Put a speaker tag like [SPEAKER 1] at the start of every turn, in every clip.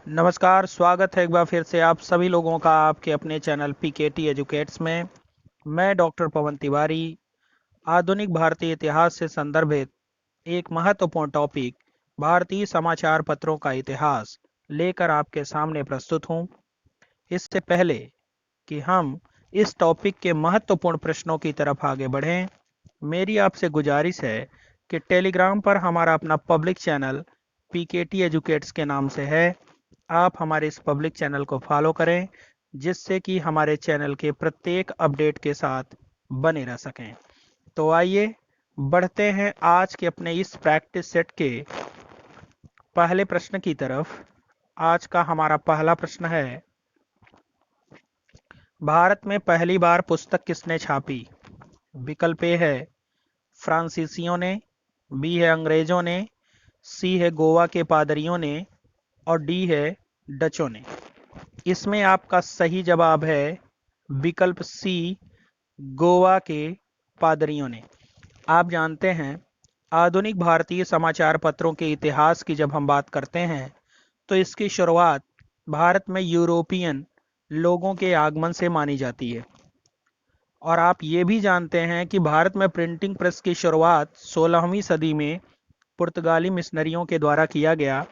[SPEAKER 1] नमस्कार, स्वागत है एक बार फिर से आप सभी लोगों का आपके अपने चैनल पीकेटी एजुकेट्स में। मैं डॉक्टर पवन तिवारी आधुनिक भारतीय इतिहास से संदर्भित एक महत्वपूर्ण टॉपिक भारतीय समाचार पत्रों का इतिहास लेकर आपके सामने प्रस्तुत हूं। इससे पहले कि हम इस टॉपिक के महत्वपूर्ण प्रश्नों की तरफ आगे बढ़ें, मेरी आपसे गुजारिश है कि टेलीग्राम पर हमारा अपना पब्लिक चैनल पीकेटी एजुकेट्स के नाम से है। आप हमारे इस पब्लिक चैनल को फॉलो करें, जिससे कि हमारे चैनल के प्रत्येक अपडेट के साथ बने रह सकें। तो आइए बढ़ते हैं आज के अपने इस प्रैक्टिस सेट के पहले प्रश्न की तरफ। आज का हमारा पहला प्रश्न है, भारत में पहली बार पुस्तक किसने छापी? विकल्प ए है फ्रांसीसियों ने, बी है अंग्रेजों ने, सी है गोवा के पादरियों ने और डी है डचों ने। इसमें आपका सही जवाब है विकल्प सी, गोवा के पादरियों ने। आप जानते हैं, आधुनिक भारतीय समाचार पत्रों के इतिहास की जब हम बात करते हैं तो इसकी शुरुआत भारत में यूरोपियन लोगों के आगमन से मानी जाती है। और आप ये भी जानते हैं कि भारत में प्रिंटिंग प्रेस की शुरुआत 16वीं सदी में पुर्तगाली मिशनरियों के द्वारा किया गया।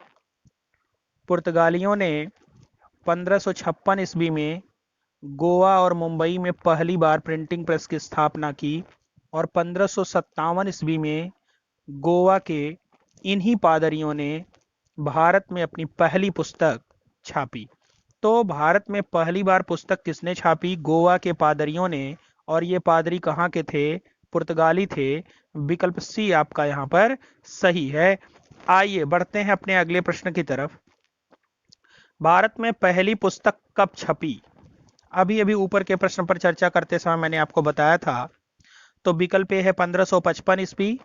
[SPEAKER 1] पुर्तगालियों ने 1556 ईस्वी में गोवा और मुंबई में पहली बार प्रिंटिंग प्रेस की स्थापना की और 1557 ईस्वी में गोवा के इन्हीं पादरियों ने भारत में अपनी पहली पुस्तक छापी। तो भारत में पहली बार पुस्तक किसने छापी? गोवा के पादरियों ने। और ये पादरी कहाँ के थे? पुर्तगाली थे। विकल्प सी आपका यहाँ पर सही है। आइए बढ़ते हैं अपने अगले प्रश्न की तरफ। भारत में पहली पुस्तक कब छपी? अभी अभी ऊपर के प्रश्न पर चर्चा करते समय मैंने आपको बताया था। तो विकल्प ए है 1555 ईस्वी,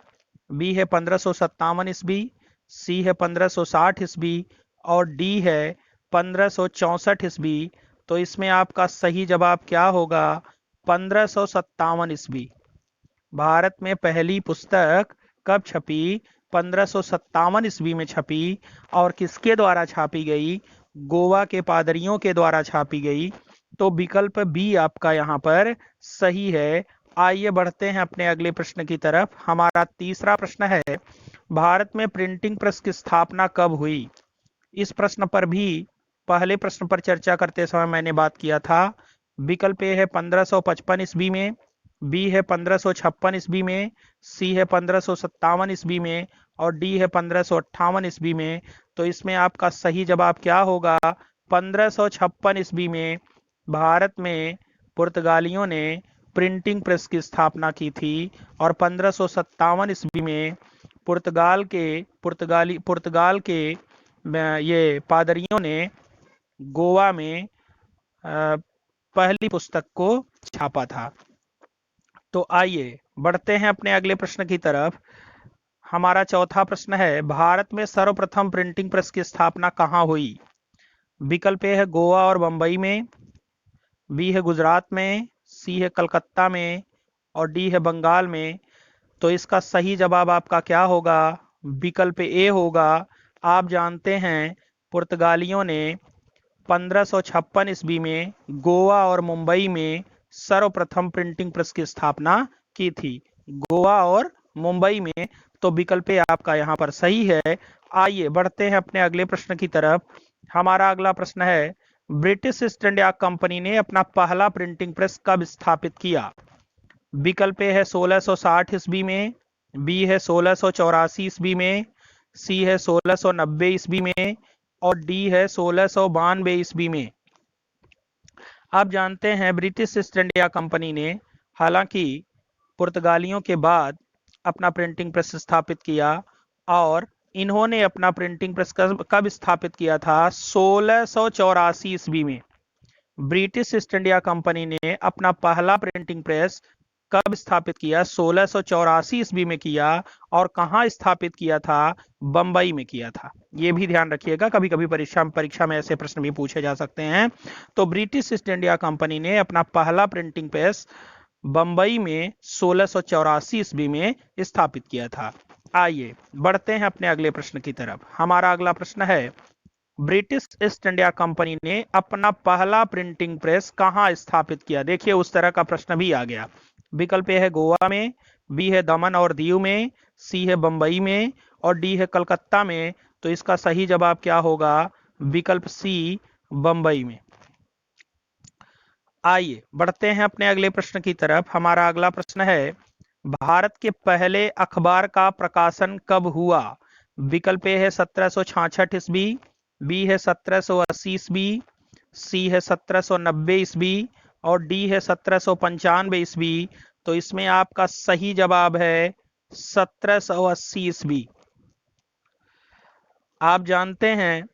[SPEAKER 1] बी है 1557 ईस्वी, सी है 1560 ईस्वी और डी है 1564 ईस्वी। तो इसमें आपका सही जवाब क्या होगा? 1557 ईस्वी। भारत में पहली पुस्तक कब छपी? 1557 ईस्वी में छपी। और किसके द्वारा छापी गई? गोवा के पादरियों के द्वारा छापी गई। तो विकल्प बी आपका यहाँ पर सही है। आइए बढ़ते हैं अपने अगले प्रश्न की तरफ। हमारा तीसरा प्रश्न है, भारत में प्रिंटिंग प्रेस की स्थापना कब हुई? इस प्रश्न पर भी पहले प्रश्न पर चर्चा करते समय मैंने बात किया था। विकल्प ए है 1555 ईस्वी में, बी है 1556 ईस्वी में, सी है 1557 ईस्वी में और डी है 1558 ईस्वी में। तो इसमें आपका सही जवाब क्या होगा? 1556 ईस्वी में भारत में पुर्तगालियों ने प्रिंटिंग प्रेस की स्थापना की थी और 1557 ईस्वी में पुर्तगाल के ये पादरियों ने गोवा में पहली पुस्तक को छापा था। तो आइए बढ़ते हैं अपने अगले प्रश्न की तरफ। हमारा चौथा प्रश्न है, भारत में सर्वप्रथम प्रिंटिंग प्रेस की स्थापना कहाँ हुई? विकल्प ए है गोवा और मुंबई में, बी है गुजरात में, सी है कलकत्ता में और डी है बंगाल में। तो इसका सही जवाब आपका क्या होगा? विकल्प ए होगा। आप जानते हैं, पुर्तगालियों ने 1556 ईस्वी में गोवा और मुंबई में सर्वप्रथम प्रिंटिंग प्रेस की स्थापना की थी। गोवा और मुंबई में। तो विकल्प ए आपका यहाँ पर सही है। आइए बढ़ते हैं अपने अगले प्रश्न की तरफ। हमारा अगला प्रश्न है, ब्रिटिश ईस्ट इंडिया कंपनी ने अपना पहला प्रिंटिंग प्रेस कब स्थापित किया? विकल्प ए है 1660 ईस्वी में, बी है 1684 ईस्वी में, सी है 1690 ईस्वी में और डी है 1692 ईस्वी में। आप जानते हैं, ब्रिटिश ईस्ट इंडिया कंपनी ने हालांकि पुर्तगालियों के बाद अपना प्रिंटिंग प्रेस स्थापित किया और इन्होंने अपना प्रिंटिंग प्रेस कब स्थापित किया था? 1684 ईस्वी में ब्रिटिश ईस्ट इंडिया कंपनी ने अपना पहला प्रिंटिंग प्रेस कब स्थापित किया? 1684 ईस्वी में किया। और कहां स्थापित किया था? बंबई में किया था। यह भी ध्यान रखिएगा, कभी कभी परीक्षा में ऐसे प्रश्न भी पूछे जा सकते हैं। तो ब्रिटिश ईस्ट इंडिया कंपनी ने अपना पहला प्रिंटिंग प्रेस बंबई में 1684 ईस्वी में स्थापित किया था। आइए बढ़ते हैं अपने अगले प्रश्न की तरफ। हमारा अगला प्रश्न है, ब्रिटिश ईस्ट इंडिया कंपनी ने अपना पहला प्रिंटिंग प्रेस कहां स्थापित किया? देखिए उस तरह का प्रश्न भी आ गया। विकल्प ए है गोवा में, बी है दमन और दीव में, सी है बंबई में और डी है कलकत्ता में। तो इसका सही जवाब क्या होगा? विकल्प सी, बंबई में। आइए बढ़ते हैं अपने अगले प्रश्न की तरफ। हमारा अगला प्रश्न है, भारत के पहले अखबार का प्रकाशन कब हुआ? विकल्प ए है 1766 ईस्वी, बी है 1780 ईस्वी, सी है 1790 ईस्वी और डी है 1795 ईस्वी। तो इसमें आपका सही जवाब है 1780 ईस्वी। आप जानते हैं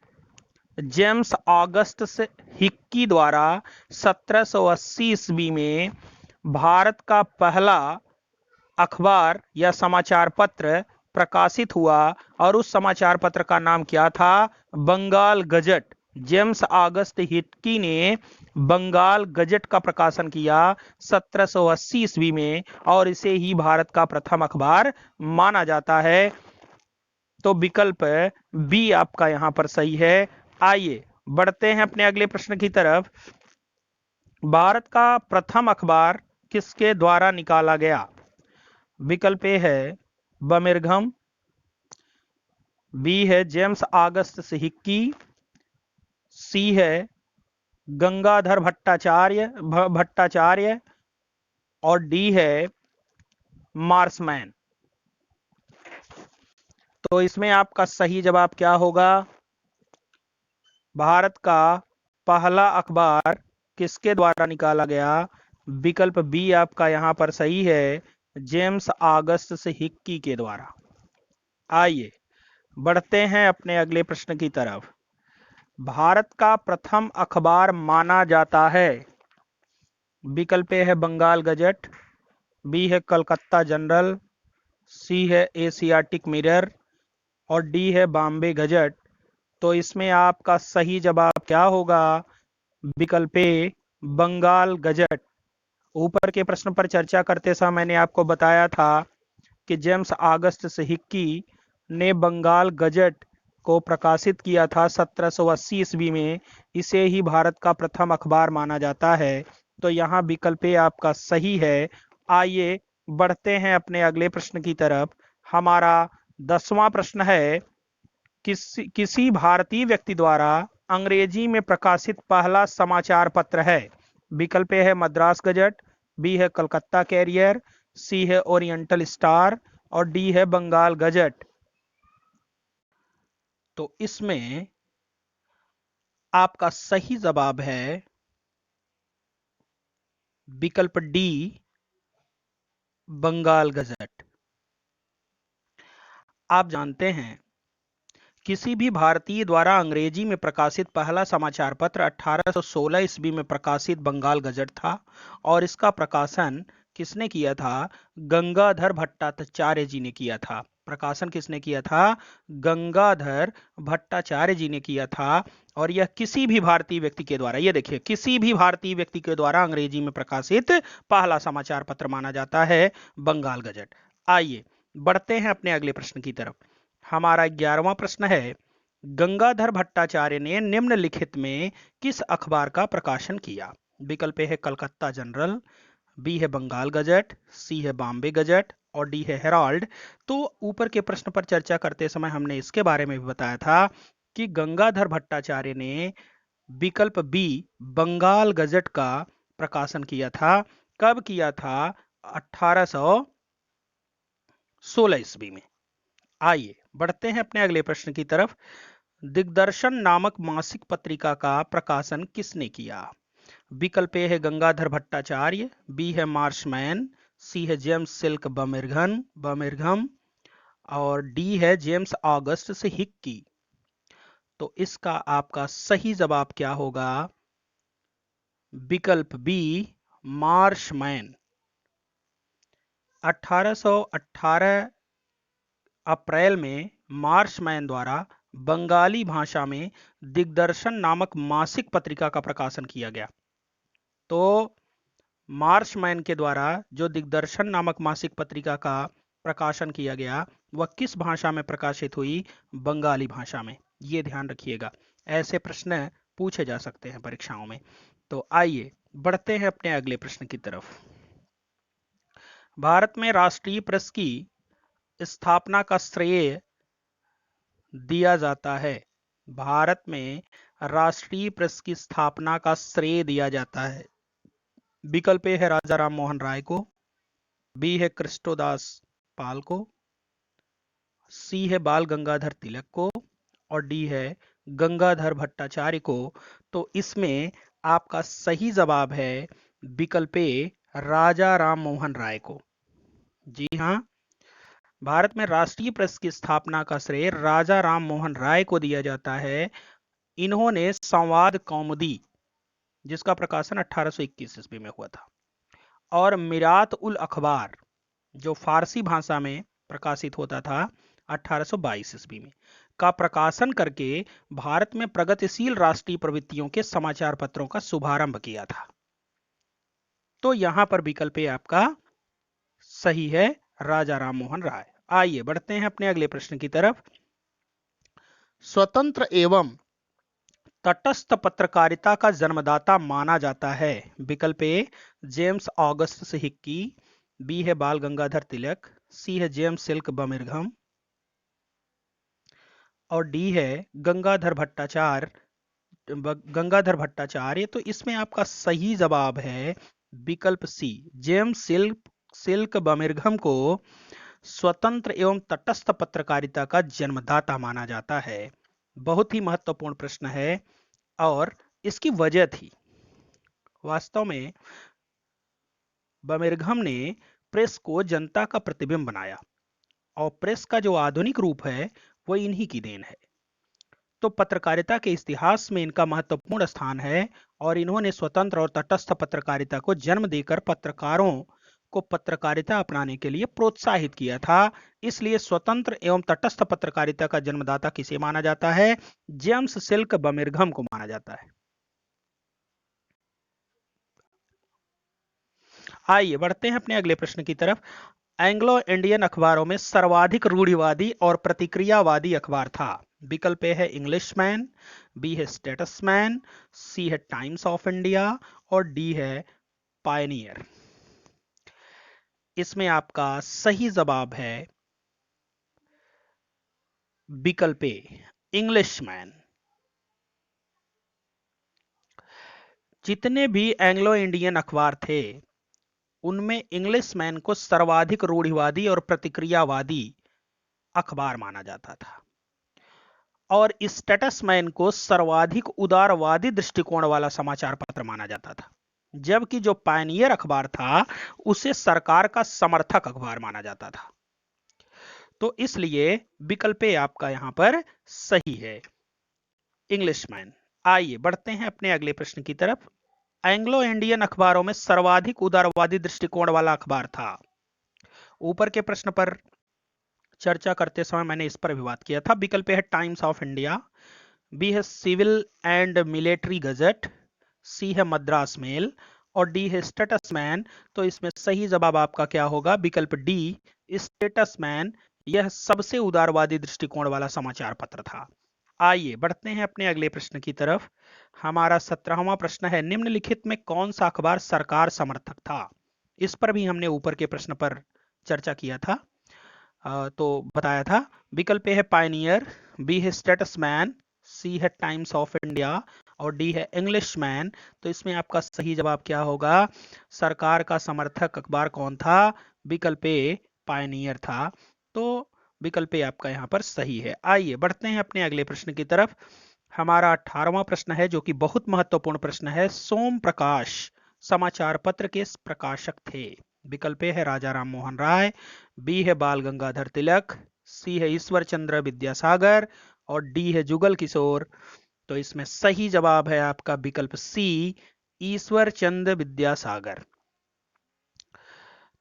[SPEAKER 1] जेम्स ऑगस्टस हिक्की द्वारा 1780 ईस्वी में भारत का पहला अखबार या समाचार पत्र प्रकाशित हुआ और उस समाचार पत्र का नाम क्या था? Bengal gazette. James August Hicky ने बंगाल गजट का प्रकाशन किया 1780 ईस्वी में और इसे ही भारत का प्रथम अखबार माना जाता है। तो विकल्प बी आपका यहां पर सही है। आइए बढ़ते हैं अपने अगले प्रश्न की तरफ। भारत का प्रथम अखबार किसके द्वारा निकाला गया? विकल्प ए है बमिर्घम, बी है जेम्स ऑगस्ट हिक्की, सी है गंगाधर भट्टाचार्य और डी है मार्समैन। तो इसमें आपका सही जवाब क्या होगा? भारत का पहला अखबार किसके द्वारा निकाला गया? विकल्प बी आपका यहां पर सही है, जेम्स ऑगस्ट हिक्की के द्वारा। आइए बढ़ते हैं अपने अगले प्रश्न की तरफ। भारत का प्रथम अखबार माना जाता है। विकल्प ए है बंगाल गजट, बी है कलकत्ता जनरल, सी है एशियाटिक मिरर और डी है बॉम्बे गजट। तो इसमें आपका सही जवाब क्या होगा? विकल्प ए बंगाल गजट। ऊपर के प्रश्न पर चर्चा करते समय मैंने आपको बताया था कि जेम्स ऑगस्ट हिक्की ने बंगाल गजट को प्रकाशित किया था 1780 ईस्वी में। इसे ही भारत का प्रथम अखबार माना जाता है। तो यहाँ विकल्प ए आपका सही है। आइए बढ़ते हैं अपने अगले प्रश्न की तरफ। हमारा 10वां प्रश्न है, किसी भारतीय व्यक्ति द्वारा अंग्रेजी में प्रकाशित पहला समाचार पत्र है? विकल्प ए है मद्रास गजट, बी है कलकत्ता कैरियर, सी है ओरिएंटल स्टार और डी है बंगाल गजट। तो इसमें आपका सही जवाब है विकल्प डी, बंगाल गजट। आप जानते हैं किसी भी भारतीय द्वारा अंग्रेजी में प्रकाशित पहला समाचार पत्र 1816 ईस्वी में प्रकाशित बंगाल गजट था और इसका प्रकाशन किसने किया था? गंगाधर भट्टाचार्य जी ने किया था। प्रकाशन किसने किया था? गंगाधर भट्टाचार्य जी ने किया था। और यह किसी भी भारतीय व्यक्ति के द्वारा, ये देखिए, किसी भी भारतीय व्यक्ति के द्वारा अंग्रेजी में प्रकाशित पहला समाचार पत्र माना जाता है बंगाल गजट। आइए बढ़ते हैं अपने अगले प्रश्न की तरफ। हमारा 11वां प्रश्न है, गंगाधर भट्टाचार्य ने निम्नलिखित में किस अखबार का प्रकाशन किया? विकल्प ए है कलकत्ता जनरल, बी है बंगाल गजट, सी है बॉम्बे गजट और डी है हेराल्ड। तो ऊपर के प्रश्न पर चर्चा करते समय हमने इसके बारे में भी बताया था कि गंगाधर भट्टाचार्य ने विकल्प बी बंगाल गजट का प्रकाशन किया था। कब किया था? 1816 ईस्वी में। आइए बढ़ते हैं अपने अगले प्रश्न की तरफ। दिग्दर्शन नामक मासिक पत्रिका का प्रकाशन किसने किया? विकल्प ए है गंगाधर भट्टाचार्य, बी है मार्शमैन, सी है जेम्स सिल्क बमिर्घम और डी है जेम्स ऑगस्ट हिक्की। तो इसका आपका सही जवाब क्या होगा? विकल्प बी, मार्शमैन। 1818 अप्रैल में मार्शमैन द्वारा बंगाली भाषा में दिग्दर्शन नामक मासिक पत्रिका का प्रकाशन किया गया। तो मार्शमैन के द्वारा जो दिग्दर्शन नामक मासिक पत्रिका का प्रकाशन किया गया वह किस भाषा में प्रकाशित हुई? बंगाली भाषा में। ये ध्यान रखिएगा। ऐसे प्रश्न पूछे जा सकते हैं परीक्षाओं में। तो आइए बढ़ते हैं अपने अगले प्रश्न की तरफ। भारत में राष्ट्रीय प्रेस की स्थापना का श्रेय दिया जाता है। भारत में राष्ट्रीय प्रेस की स्थापना का श्रेय दिया जाता है। विकल्प ए है राजा राम मोहन राय को, बी है कृष्णदास पाल को, सी है बाल गंगाधर तिलक को और डी है गंगाधर भट्टाचार्य को। तो इसमें आपका सही जवाब है विकल्प ए राजा राम मोहन राय को। जी हाँ, भारत में राष्ट्रीय प्रेस की स्थापना का श्रेय राजा राम मोहन राय को दिया जाता है। इन्होंने संवाद कौमुदी, जिसका प्रकाशन 1821 ईस्वी में हुआ था, और मिरात उल अखबार, जो फारसी भाषा में प्रकाशित होता था 1822 ईस्वी में, का प्रकाशन करके भारत में प्रगतिशील राष्ट्रीय प्रवृत्तियों के समाचार पत्रों का शुभारंभ किया था। तो यहां पर विकल्प आपका सही है, राजा राम मोहन राय। आइए बढ़ते हैं अपने अगले प्रश्न की तरफ। स्वतंत्र एवं तटस्थ पत्रकारिता का जन्मदाता माना जाता है। विकल्प ए जेम्स ऑगस्टस हिक्की, बी है बाल गंगाधर तिलक, सी है जेम्स सिल्क बर्मिंघम और डी है गंगाधर भट्टाचार्य। तो इसमें आपका सही जवाब है विकल्प सी, जेम्स सिल्क बर्मिंघम को स्वतंत्र एवं तटस्थ पत्रकारिता का जन्मदाता माना जाता है। बहुत ही महत्वपूर्ण प्रश्न है और इसकी वजह थी। वास्तव में बर्मिंघम ने प्रेस को जनता का प्रतिबिंब बनाया और प्रेस का जो आधुनिक रूप है वो इन्हीं की देन है। तो पत्रकारिता के इतिहास में इनका महत्वपूर्ण स्थान है और इन्होंने स्वतंत्र और तटस्थ पत्रकारिता को जन्म देकर पत्रकारों को पत्रकारिता अपनाने के लिए प्रोत्साहित किया था। इसलिए स्वतंत्र एवं तटस्थ पत्रकारिता का जन्मदाता किसे माना जाता है? जेम्स सिल्क बर्मिंघम को माना जाता है। आइए बढ़ते हैं अपने अगले प्रश्न की तरफ। एंग्लो इंडियन अखबारों में सर्वाधिक रूढ़िवादी और प्रतिक्रियावादी अखबार था। विकल्प ए है इंग्लिशमैन, बी है स्टेटसमैन, सी है टाइम्स ऑफ इंडिया और डी है पायनियर। इसमें आपका सही जवाब है विकल्प ए इंग्लिशमैन। जितने भी एंग्लो इंडियन अखबार थे उनमें इंग्लिशमैन को सर्वाधिक रूढ़िवादी और प्रतिक्रियावादी अखबार माना जाता था और स्टेटसमैन को सर्वाधिक उदारवादी दृष्टिकोण वाला समाचार पत्र माना जाता था, जबकि जो पायनियर अखबार था उसे सरकार का समर्थक अखबार माना जाता था। तो इसलिए विकल्प आपका यहां पर सही है, इंग्लिशमैन। आइए बढ़ते हैं अपने अगले प्रश्न की तरफ। एंग्लो इंडियन अखबारों में सर्वाधिक उदारवादी दृष्टिकोण वाला अखबार था। ऊपर के प्रश्न पर चर्चा करते समय मैंने इस पर भी बात किया था। विकल्प है टाइम्स ऑफ इंडिया, बी है सिविल एंड मिलिट्री गजट, सी है मद्रास मेल और डी है स्टेटसमैन। तो इसमें सही जवाब आपका क्या होगा? विकल्प डी स्टेटसमैन। यह सबसे उदारवादी दृष्टिकोण वाला समाचार पत्र था। आइए बढ़ते हैं अपने अगले प्रश्न की तरफ। हमारा 17वां प्रश्न है, निम्नलिखित में कौन सा अखबार सरकार समर्थक था? इस पर भी हमने ऊपर के प्रश्न पर चर्चा किया था, तो बताया था। विकल्प है पायनियर, बी है स्टेटसमैन, सी है टाइम्स ऑफ इंडिया और डी है इंग्लिशमैन। तो इसमें आपका सही जवाब क्या होगा? सरकार का समर्थक अखबार कौन था? विकल्प ए पायनियर था। तो विकल्प आपका यहां पर सही है। आइए बढ़ते हैं अपने अगले प्रश्न की तरफ। हमारा 18वां प्रश्न है जो कि बहुत महत्वपूर्ण प्रश्न है। सोम प्रकाश समाचार पत्र के प्रकाशक थे। विकल्प है राजा राम मोहन राय, बी है बाल गंगाधर तिलक, सी है ईश्वर चंद्र विद्यासागर और डी है जुगल किशोर। तो इसमें सही जवाब है आपका विकल्प सी, ईश्वर चंद्र विद्यासागर।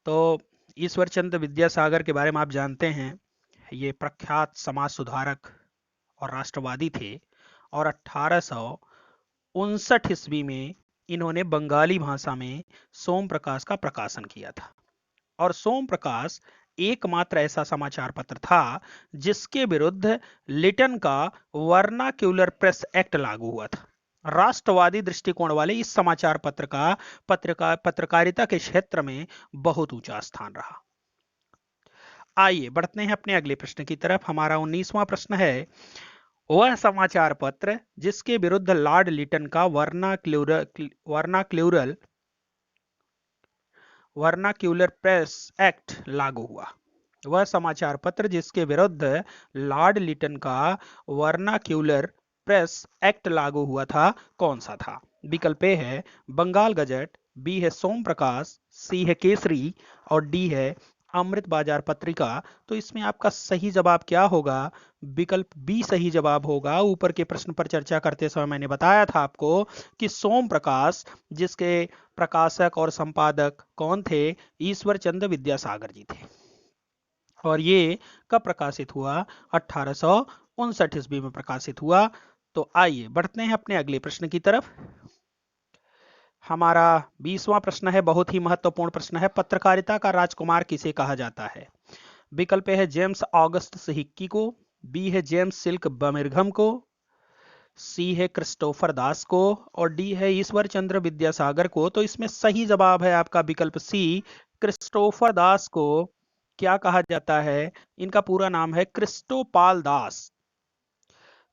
[SPEAKER 1] तो ईश्वर चंद्र विद्यासागर के बारे में आप जानते हैं, ये प्रख्यात समाज सुधारक और राष्ट्रवादी थे और 1859 ईस्वी में इन्होंने बंगाली भाषा में सोम प्रकाश का प्रकाशन किया था। और सोम प्रकाश एकमात्र ऐसा समाचार पत्र था जिसके विरुद्ध लिटन का वर्नाक्यूलर प्रेस एक्ट लागू हुआ था। राष्ट्रवादी दृष्टिकोण वाले इस समाचार पत्र का पत्रकारिता के क्षेत्र में बहुत ऊंचा स्थान रहा। आइए बढ़ते हैं अपने अगले प्रश्न की तरफ। हमारा 19वां प्रश्न है, वह समाचार पत्र जिसके विरुद्ध लॉर्ड लिटन का वर्नाक्यूलर प्रेस एक्ट लागू हुआ। वह समाचार पत्र जिसके विरुद्ध लॉर्ड लिटन का वर्नाक्यूलर प्रेस एक्ट लागू हुआ था, कौन सा था? विकल्प ए है बंगाल गजट, बी है सोम प्रकाश, सी है केसरी और डी है अमृत बाजार पत्रिका। तो इसमें आपका सही जवाब क्या होगा? विकल्प बी सही जवाब होगा। ऊपर के प्रश्न पर चर्चा करते समय मैंने बताया था आपको कि सोम प्रकाश, जिसके प्रकाशक और संपादक कौन थे? ईश्वर चंद्र विद्यासागर जी थे। और ये कब प्रकाशित हुआ? 1859 ईस्वी में प्रकाशित हुआ। तो आइए बढ़ते हैं अपने अगले प्रश्न की तरफ। हमारा 20वां प्रश्न है, बहुत ही महत्वपूर्ण प्रश्न है, पत्रकारिता का राजकुमार किसे कहा जाता है? विकल्प है जेम्स ऑगस्ट हिक्की को, बी है जेम्स सिल्क बर्मिंघम को, सी है क्रिस्टोफर दास को और डी है ईश्वर चंद्र विद्यासागर को। तो इसमें सही जवाब है आपका विकल्प सी, क्रिस्टोफर दास को क्या कहा जाता है? इनका पूरा नाम है क्रिस्टोपाल दास।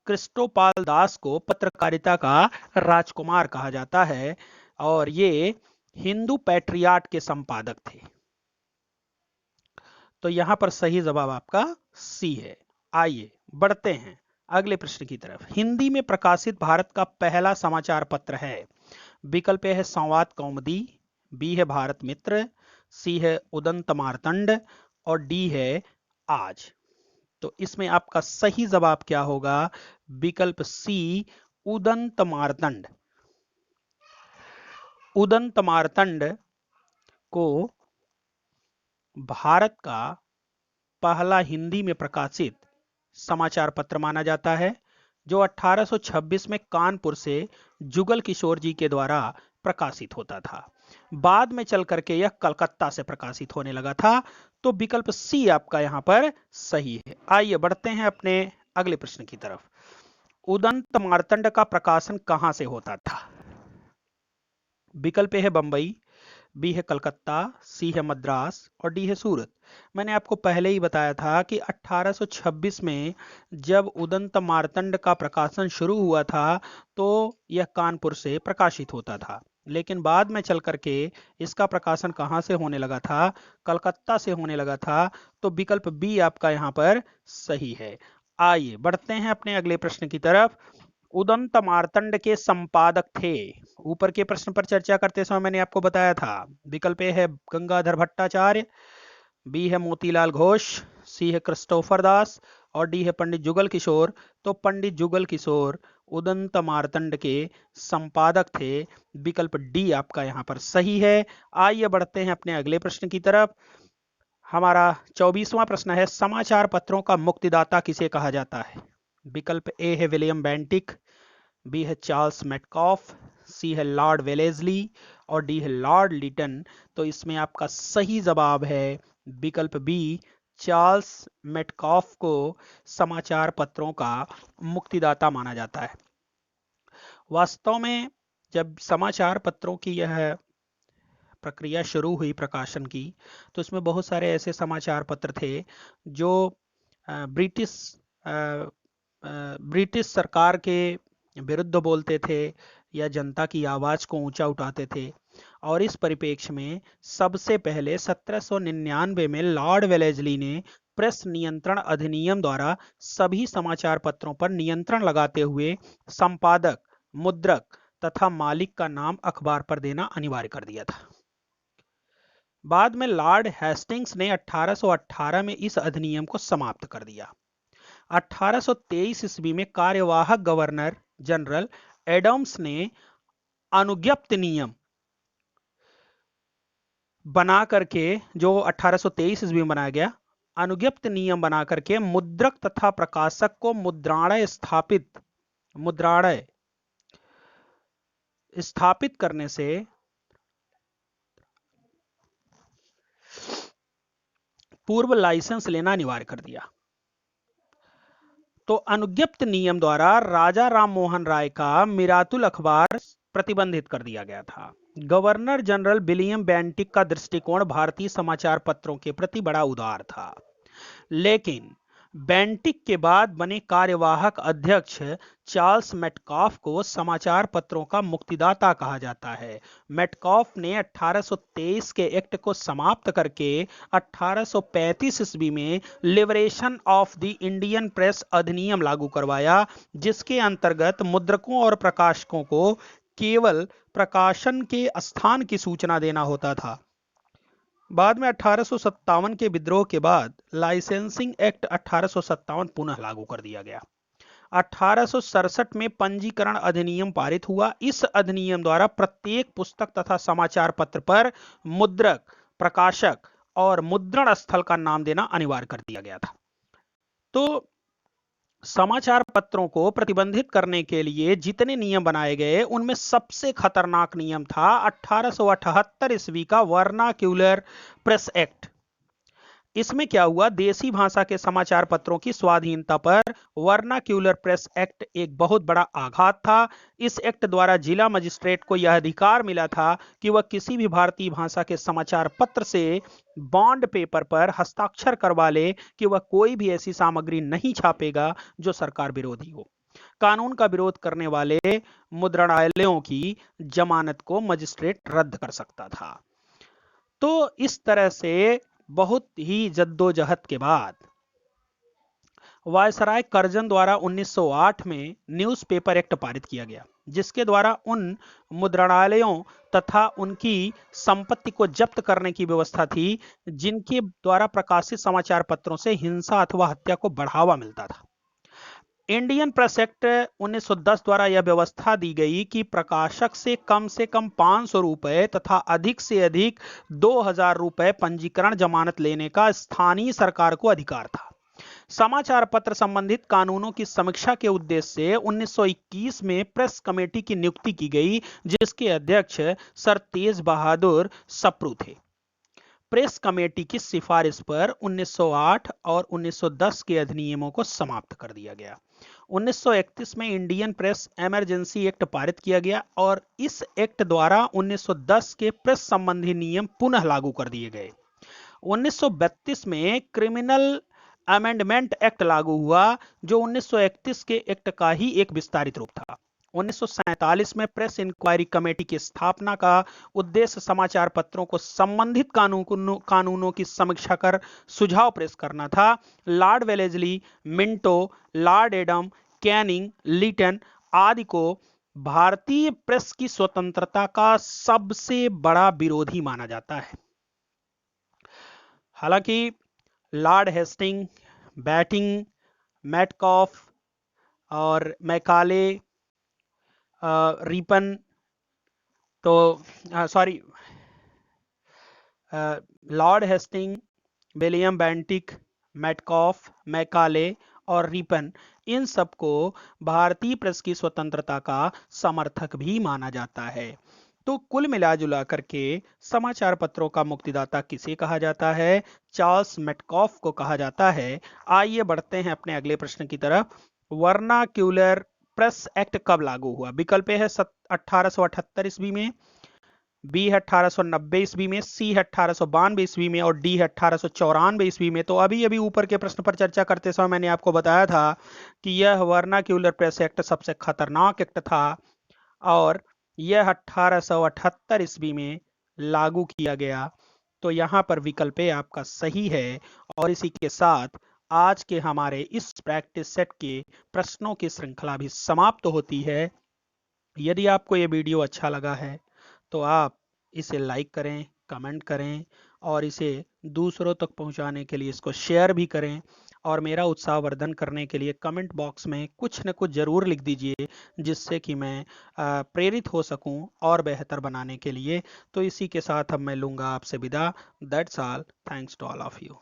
[SPEAKER 1] क्रिस्टोपाल दास को पत्रकारिता का राजकुमार कहा जाता है और ये हिंदू पैट्रियाट के संपादक थे। तो यहां पर सही जवाब आपका सी है। आइए बढ़ते हैं अगले प्रश्न की तरफ। हिंदी में प्रकाशित भारत का पहला समाचार पत्र है। विकल्प है संवाद कौमुदी, बी है भारत मित्र, सी है उदंत मार्तंड और डी है आज। तो इसमें आपका सही जवाब क्या होगा? विकल्प सी, उदंत मार्तंड। उदंत मार्तंड को भारत का पहला हिंदी में प्रकाशित समाचार पत्र माना जाता है, जो 1826 में कानपुर से जुगल किशोर जी के द्वारा प्रकाशित होता था। बाद में चल करके यह कलकत्ता से प्रकाशित होने लगा था। तो विकल्प सी आपका यहां पर सही है। आइए बढ़ते हैं अपने अगले प्रश्न की तरफ। उदंत मार्तंड का प्रकाशन कहां से होता था? विकल्प है बंबई, बी है कलकत्ता, सी है मद्रास और डी है सूरत। मैंने आपको पहले ही बताया था कि 1826 में जब उदंत मार्तंड का प्रकाशन शुरू हुआ था तो यह कानपुर से प्रकाशित होता था, लेकिन बाद में चल करके इसका प्रकाशन कहां से होने लगा था? कलकत्ता से होने लगा था। तो विकल्प बी आपका यहां पर सही है। आइए बढ़ते हैं अपने अगले प्रश्न की तरफ। उदंत मार्तंड के संपादक थे। ऊपर के प्रश्न पर चर्चा करते समय मैंने आपको बताया था। विकल्प ए है गंगाधर भट्टाचार्य, बी है मोतीलाल घोष, सी है क्रिस्टोफर दास और डी है पंडित जुगल किशोर। तो पंडित जुगल किशोर उदंत मार्तंड के संपादक थे। विकल्प डी आपका यहां पर सही है। आइए बढ़ते हैं अपने अगले प्रश्न की तरफ। हमारा 24वां प्रश्न है, समाचार पत्रों का मुक्तिदाता किसे कहा जाता है? विकल्प ए है विलियम बेंटिक, बी है चार्ल्स मेटकॉफ, सी है लॉर्ड वेलेस्ली और डी है लॉर्ड लिटन। तो इसमें आपका सही जवाब है विकल्प बी, चार्ल्स मेटकॉफ को समाचार पत्रों का मुक्तिदाता माना जाता है। वास्तव में जब समाचार पत्रों की यह प्रक्रिया शुरू हुई प्रकाशन की, तो इसमें बहुत सारे ऐसे समाचार पत्र थे जो ब्रिटिश ब्रिटिश सरकार के विरुद्ध बोलते थे या जनता की आवाज को ऊंचा उठाते थे। और इस परिप्रेक्ष्य में सबसे पहले 1799 में लॉर्ड वेलेस्ली ने प्रेस नियंत्रण अधिनियम द्वारा सभी समाचार पत्रों पर नियंत्रण लगाते हुए संपादक, मुद्रक तथा मालिक का नाम अखबार पर देना अनिवार्य कर दिया था। बाद में लॉर्ड हेस्टिंग्स ने 1818 में इस अधिनियम को समाप्त कर दिया। 1823 ईस्वी में कार्यवाहक गवर्नर जनरल एडम्स ने अनुज्ञप्ति नियम बना करके, जो 1823 ईस्वी में बनाया गया, अनुज्ञप्ति नियम बना करके मुद्रक तथा प्रकाशक को मुद्राणय स्थापित करने से पूर्व लाइसेंस लेना अनिवार्य कर दिया। तो अनुज्ञप्त नियम द्वारा राजा राम मोहन राय का मिरातुल अखबार प्रतिबंधित कर दिया गया था। गवर्नर जनरल विलियम बेंटिक का दृष्टिकोण भारतीय समाचार पत्रों के प्रति बड़ा उदार था, लेकिन बेंटिक के बाद बने कार्यवाहक अध्यक्ष चार्ल्स मेटकाफ को समाचार पत्रों का मुक्तिदाता कहा जाता है। मेटकाफ ने 1823 के एक्ट को समाप्त करके 1835 ईस्वी में liberation of the Indian press अधिनियम लागू करवाया, जिसके अंतर्गत मुद्रकों और प्रकाशकों को केवल प्रकाशन के स्थान की सूचना देना होता था। बाद में 1857 के विद्रोह के बाद लाइसेंसिंग एक्ट 1857 पुनः लागू कर दिया गया। 1867 में पंजीकरण अधिनियम पारित हुआ। इस अधिनियम द्वारा प्रत्येक पुस्तक तथा समाचार पत्र पर मुद्रक, प्रकाशक और मुद्रण स्थल का नाम देना अनिवार्य कर दिया गया था। तो समाचार पत्रों को प्रतिबंधित करने के लिए जितने नियम बनाए गए, उनमें सबसे खतरनाक नियम था 1878 ईस्वी का वर्नाक्यूलर प्रेस एक्ट। इसमें क्या हुआ, देसी भाषा के समाचार पत्रों की स्वाधीनता पर वर्नाक्यूलर प्रेस एक्ट एक बहुत बड़ा आघात था। इस एक्ट द्वारा जिला मजिस्ट्रेट को यह अधिकार मिला था कि वह किसी भी भारतीय भाषा के समाचार पत्र से बॉन्ड पेपर पर हस्ताक्षर करवा ले कि वह कोई भी ऐसी सामग्री नहीं छापेगा जो सरकार विरोधी हो। कानून का विरोध करने वाले मुद्रणालयों की जमानत को मजिस्ट्रेट रद्द कर सकता था। तो इस तरह से बहुत ही जद्दोजहद के बाद वायसराय कर्जन द्वारा 1908 में न्यूज़पेपर एक्ट पारित किया गया, जिसके द्वारा उन मुद्रणालयों तथा उनकी संपत्ति को जब्त करने की व्यवस्था थी जिनके द्वारा प्रकाशित समाचार पत्रों से हिंसा अथवा हत्या को बढ़ावा मिलता था। इंडियन प्रेस एक्ट 1910 द्वारा यह व्यवस्था दी गई कि प्रकाशक से कम 500 रुपए तथा अधिक से अधिक 2000 रुपए पंजीकरण जमानत लेने का स्थानीय सरकार को अधिकार था। समाचार पत्र संबंधित कानूनों की समीक्षा के उद्देश्य से 1921 में प्रेस कमेटी की नियुक्ति की गई, जिसके अध्यक्ष सर तेज बहादुर सप्रू थे। प्रेस कमेटी की सिफारिश पर 1908 और 1910 के अधिनियमों को समाप्त कर दिया गया। 1931 में इंडियन प्रेस इमरजेंसी एक्ट पारित किया गया और इस एक्ट द्वारा 1910 के प्रेस संबंधी नियम पुनः लागू कर दिए गए। 1932 में क्रिमिनल अमेंडमेंट एक्ट लागू हुआ, जो 1931 के एक्ट का ही एक विस्तारित रूप था। 1947 में प्रेस इंक्वायरी कमेटी की स्थापना का उद्देश्य समाचार पत्रों को संबंधित कानूनों की समीक्षा कर सुझाव पेश करना था। Lord Wellesley, Minto, Lord Adam, Canning, Lytton आदि को भारतीय प्रेस की स्वतंत्रता का सबसे बड़ा विरोधी माना जाता है। हालांकि लॉर्ड हेस्टिंग, बैटिंग, मेटकाफ और मैकाले, रिपन, तो Lord Hastings, William Bentinck, Metcalfe, Macaulay और रिपन, इन सबको भारतीय प्रेस की स्वतंत्रता का समर्थक भी माना जाता है। तो कुल मिलाजुला करके समाचार पत्रों का मुक्तिदाता किसे कहा जाता है? चार्ल्स मेटकाफ को कहा जाता है। आइए बढ़ते हैं अपने अगले प्रश्न की तरफ। वर्नाक्यूलर प्रेस एक्ट कब लागू हुआ? विकल्प है 1878 ईस्वी में, बी है 1890 ईस्वी में, सी है 1892 ईस्वी में और डी है 1894 ईस्वी में। तो अभी अभी ऊपर के प्रश्न पर चर्चा करते समय मैंने आपको बताया था कि यह वर्नाक्यूलर प्रेस एक्ट सबसे खतरनाक एक्ट था और यह 1878 ईस्वी में लागू किया गया। तो यहाँ पर विकल्प आपका सही है। और इसी के साथ आज के हमारे इस प्रैक्टिस सेट के प्रश्नों की श्रृंखला भी समाप्त होती है। यदि आपको ये वीडियो अच्छा लगा है तो आप इसे लाइक करें, कमेंट करें और इसे दूसरों तक पहुंचाने के लिए इसको शेयर भी करें। और मेरा उत्साहवर्धन करने के लिए कमेंट बॉक्स में कुछ न कुछ ज़रूर लिख दीजिए, जिससे कि मैं प्रेरित हो सकूं और बेहतर बनाने के लिए। तो इसी के साथ अब मैं लूँगा आपसे विदा। That's all. Thanks to all of you.